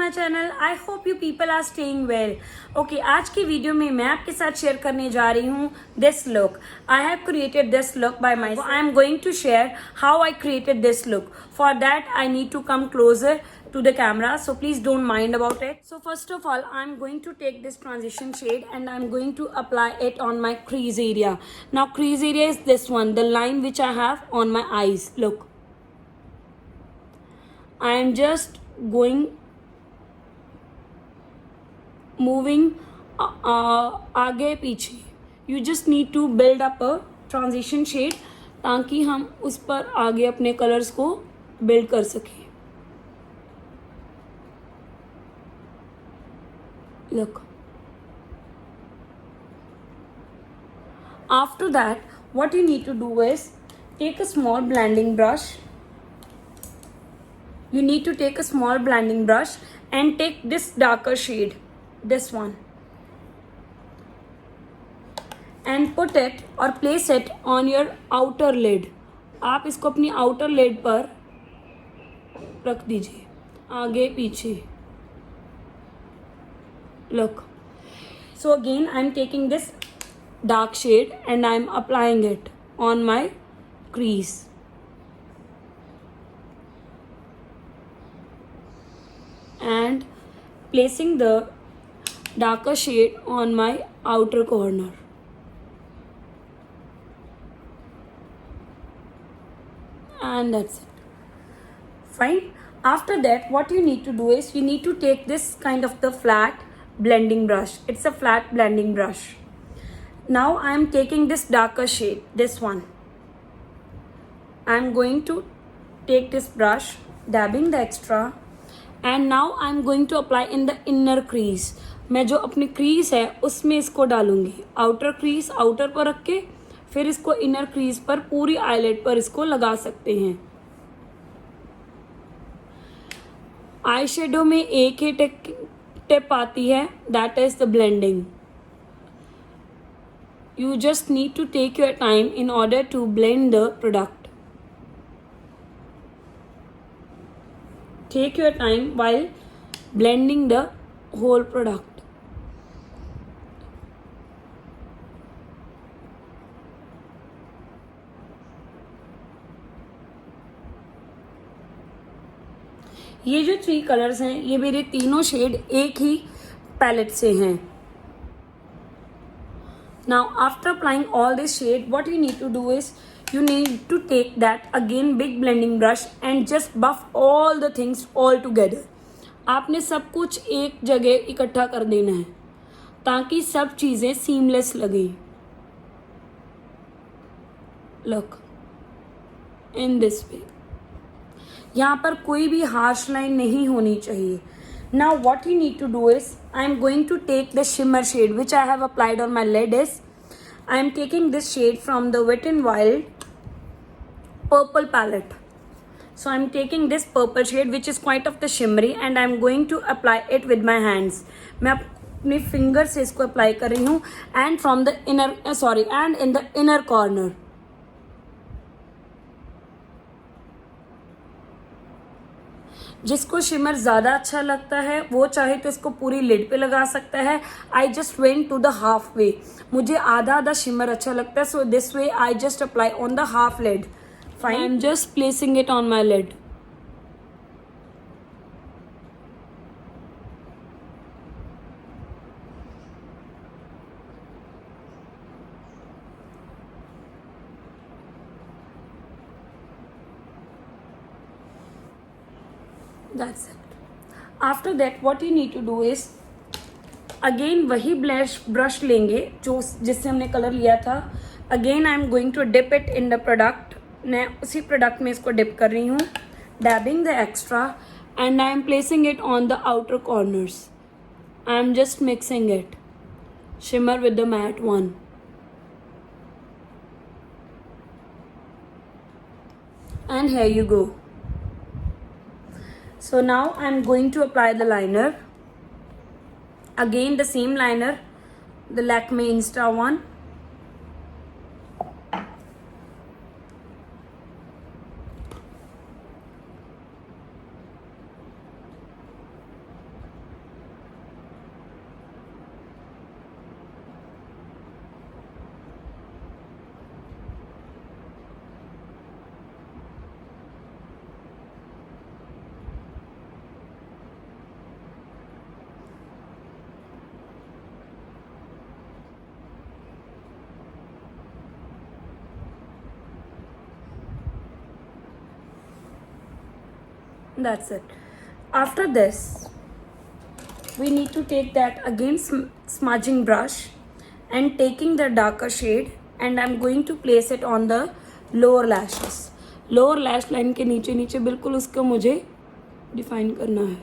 My channel. I hope you people are staying well. Okay, आज की video में मैं आपके साथ शेयर करने जा रही हूँ this look. I have created this look by myself. I am going to share how I created this look. For that I need to come closer to the camera, so please don't mind about it. So first of all, I'm going to take this transition shade and I'm going to apply it on my crease area. Now crease area is this one, the line which I have on my eyes. Look, I am just going moving आगे पीछे. You just need to build up a transition shade ताकि हम उस पर आगे अपने colours को build कर सकें. Look. After that, what you need to do is take a small blending brush. You need to take a small blending brush and take this darker shade, this one, and put it or place it on your outer lid. आप इसको अपनी outer lid पर रख दीजिए, आगे पीछे. Look. So again, I'm taking this dark shade and I'm applying it on my crease. And placing the darker shade on my outer corner. And that's it. Fine. After that, what you need to do is you need to take this kind of the flat blending brush. It's a flat blending brush. Now I am taking this darker shade, this one. I am going to take this brush, dabbing the extra, and now I am going to apply in the inner crease. मैं जो अपनी crease है उसमें इसको डालूंगी. outer crease outer पर रख के फिर इसको inner crease पर पूरी eyelid पर इसको लगा सकते हैं. आई शेडो में एक ही टिप आती है, that is the blending. You just need to take your time in order to blend the product. Take your time while blending the whole product. ये जो 3 कलर्स हैं ये मेरे तीनों शेड एक ही पैलेट से हैं. Now after applying all this shade, what you need to do is you need to take that again big blending brush and just buff all the things all together. आपने सब कुछ एक जगह इकट्ठा कर देना है ताकि सब चीज़ें सीमलेस लगें. Look, in this way. यहाँ पर कोई भी हार्श लाइन नहीं होनी चाहिए. Now what you need to do is I am going to take the shimmer shade which I have applied on my lid. Is I am taking this shade from the Wet n Wild purple palette. So I am taking this purple shade which is quite of the shimmery and I am going to apply it with my hands. मैं अपने finger से इसको apply कर रही हूँ and from the inner and in the inner corner. जिसको shimmer ज़्यादा अच्छा लगता है वो चाहे तो इसको पूरी लिड पे लगा सकता है. I just went to the half way. मुझे आधा आधा शिमर अच्छा लगता है, so this way I just apply on the half lid. Fine. I am just placing it on my lid. That's it. After that, what you need to do is again वही brush लेंगे जो जिससे हमने colour लिया था. Again I am going to dip it in the product. मैं उसी product में इसको डिप कर रही हूँ, dabbing the extra and I am placing it on the outer corners. I am just mixing it, shimmer with the matte one. And here you go. So now I am going to apply the liner. Again the same liner, the Lakme Insta one. That's it. After this, we need to take that again smudging brush and taking the darker shade, and I'm going to place it on the lower lashes. Lower lash line के नीचे नीचे बिल्कुल उसको मुझे define करना है.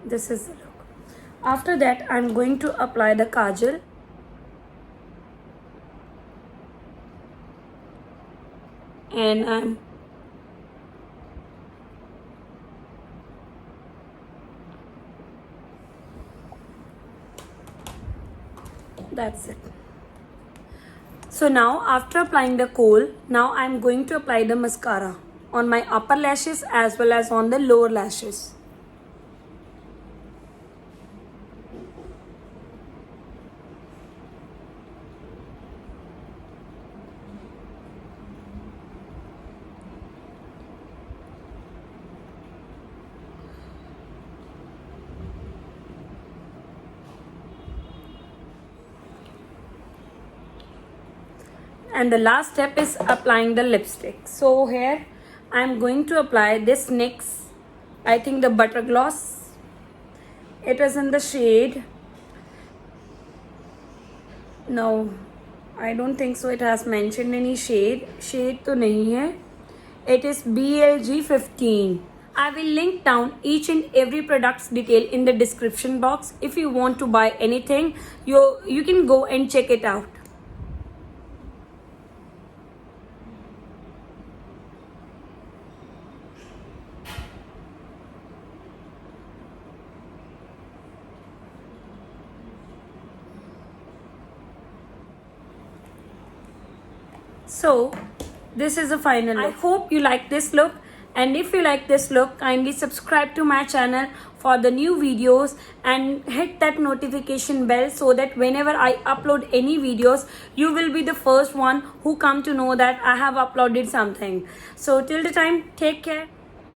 This is the look. After that, I'm going to apply the kajal. And that's it. So now after applying the kohl, now I'm going to apply the mascara on my upper lashes as well as on the lower lashes. And the last step is applying the lipstick. So here I'm going to apply this NYX, I think the butter gloss. It is in the shade, no, I don't think so it has mentioned any shade. Shade to nahi hai. It is BLG15. I will link down each and every product's detail in the description box. If you want to buy anything, you can go and check it out. So this is the final look. I hope you like this look, and if you like this look, kindly subscribe to my channel for the new videos and hit that notification bell so that whenever I upload any videos, you will be the first one who come to know that I have uploaded something. So till the time, take care.